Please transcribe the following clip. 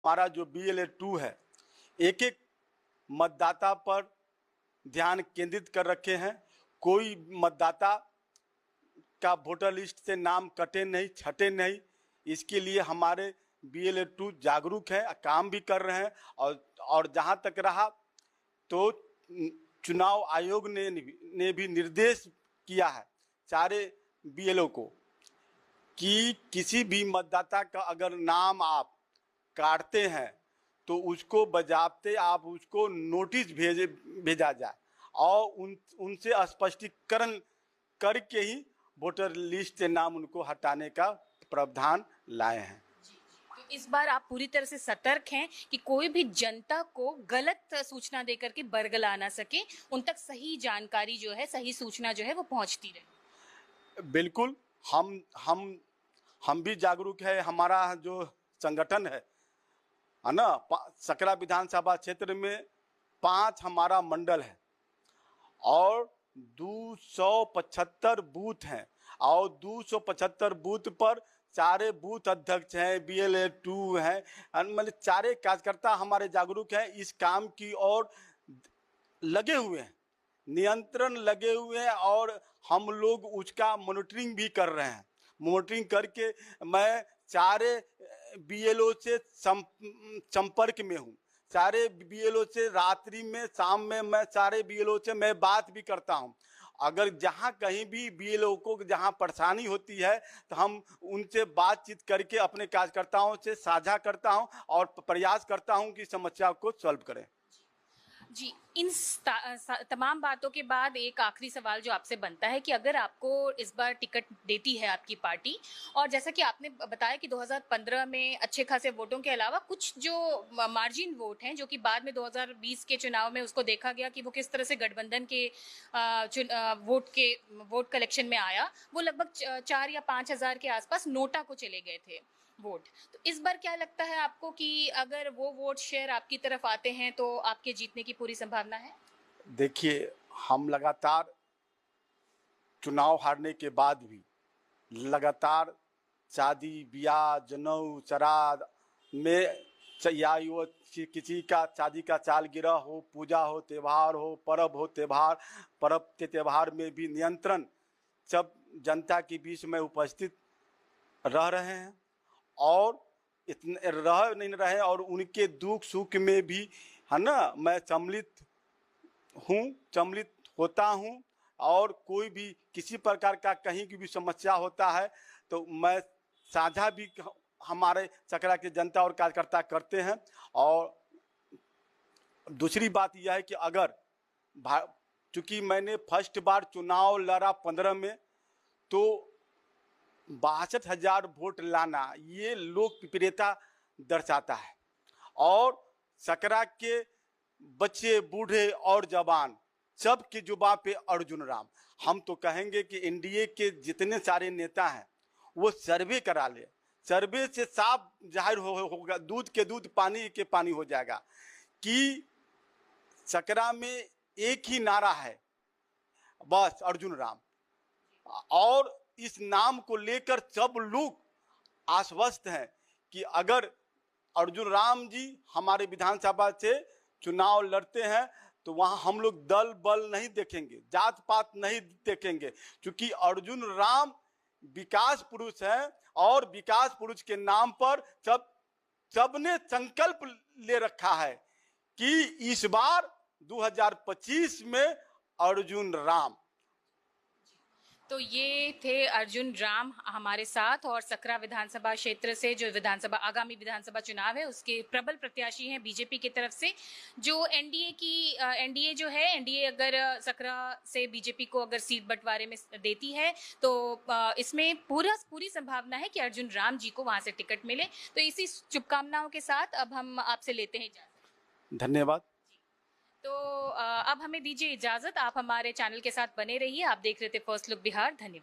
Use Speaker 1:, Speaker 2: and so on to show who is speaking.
Speaker 1: हमारा जो BLA-2 है, एक एक मतदाता पर ध्यान केंद्रित कर रखे हैं। कोई मतदाता का वोटर लिस्ट से नाम कटे नहीं, छटे नहीं। इसके लिए हमारे BLA-2 जागरूक है, काम भी कर रहे हैं। और जहां तक रहा तो चुनाव आयोग ने भी निर्देश किया है सारे BLO को कि किसी भी मतदाता का अगर नाम आप काटते हैं तो उसको बजाते आप उसको नोटिस भेजा जाए और उनसे स्पष्टीकरण करके ही वोटर लिस्ट से नाम उनको हटाने का प्रावधान लाए हैं।
Speaker 2: तो इस बार आप पूरी तरह से सतर्क हैं कि कोई भी जनता को गलत सूचना देकर के बरगला ना सके, उन तक सही जानकारी जो है, सही सूचना जो है वो पहुंचती रहे।
Speaker 1: बिल्कुल, हम भी जागरूक है। हमारा जो संगठन है ना, सकरा विधानसभा क्षेत्र में 5 हमारा मंडल है और 275 बूथ हैं और 275 बूथ पर सारे बूथ अध्यक्ष हैं, BLA-2 हैं, मतलब सारे कार्यकर्ता हमारे जागरूक हैं। इस काम की ओर लगे हुए हैं, नियंत्रण लगे हुए हैं और हम लोग उसका मॉनिटरिंग भी कर रहे हैं। मॉनिटरिंग करके मैं सारे BLO से संपर्क में हूँ। सारे BLO से रात्रि में, शाम में मैं सारे BLO से मैं बात भी करता हूँ। अगर जहाँ कहीं भी BLO को जहाँ परेशानी होती है तो हम उनसे बातचीत करके अपने कार्यकर्ताओं से साझा करता हूँ और प्रयास करता हूँ कि समस्या को सॉल्व करें।
Speaker 2: जी, इन तमाम बातों के बाद एक आखिरी सवाल जो आपसे बनता है कि अगर आपको इस बार टिकट देती है आपकी पार्टी, और जैसा कि आपने बताया कि 2015 में अच्छे खासे वोटों के अलावा कुछ जो मार्जिन वोट हैं, जो कि बाद में 2020 के चुनाव में उसको देखा गया कि वो किस तरह से गठबंधन के वोट कलेक्शन में आया, वो लगभग 4 या 5 हज़ार के आसपास नोटा को चले गए थे वोट। तो इस बार क्या लगता है आपको कि अगर वो वोट शेयर आपकी तरफ आते हैं तो आपके जीतने की पूरी संभावना है?
Speaker 1: देखिए, हम लगातार चुनाव हारने के बाद भी लगातार शादी ब्याह, जनेऊ, श्राद्ध में या किसी का शादी का सालगिरह हो, पूजा हो, त्यौहार हो, पर्व के त्यौहार में भी नियंत्रण सब जनता के बीच में उपस्थित रह रहे हैं और इतने रह नहीं रहे और उनके दुख सुख में भी, है ना, मैं सम्मिलित होता हूँ। और कोई भी किसी प्रकार का कहीं की भी समस्या होता है तो मैं साझा भी हमारे सकरा के जनता और कार्यकर्ता करते हैं। और दूसरी बात यह है कि अगर चूँकि मैंने फर्स्ट बार चुनाव लड़ा 15 में, तो 62,000 वोट लाना ये लोकप्रियता दर्शाता है। और सकरा के बच्चे, बूढ़े और जवान सबकी जुबान पे अर्जुन राम। हम तो कहेंगे कि NDA के जितने सारे नेता हैं वो सर्वे करा ले, सर्वे से साफ जाहिर होगा, दूध के दूध, पानी के पानी हो जाएगा कि सकरा में एक ही नारा है, बस अर्जुन राम। और इस नाम को लेकर सब लोग आश्वस्त हैं कि अगर अर्जुन राम जी हमारे विधानसभा से चुनाव लड़ते हैं तो वहाँ हम लोग दल बल नहीं देखेंगे, जात पात नहीं देखेंगे, क्योंकि अर्जुन राम विकास पुरुष हैं और विकास पुरुष के नाम पर सबने संकल्प ले रखा है कि इस बार 2025 में अर्जुन राम।
Speaker 2: तो ये थे अर्जुन राम हमारे साथ, और सकरा विधानसभा क्षेत्र से जो आगामी विधानसभा चुनाव है उसके प्रबल प्रत्याशी हैं बीजेपी की तरफ से। जो एनडीए जो है, एनडीए अगर सकरा से बीजेपी को अगर सीट बंटवारे में देती है तो इसमें पूरी संभावना है कि अर्जुन राम जी को वहां से टिकट मिले। तो इसी शुभकामनाओं के साथ अब हम आपसे लेते हैं इजाजत।
Speaker 1: धन्यवाद।
Speaker 2: तो अब हमें दीजिए इजाजत। आप हमारे चैनल के साथ बने रहिए। आप देख रहे थे फर्स्ट लुक बिहार। धन्यवाद।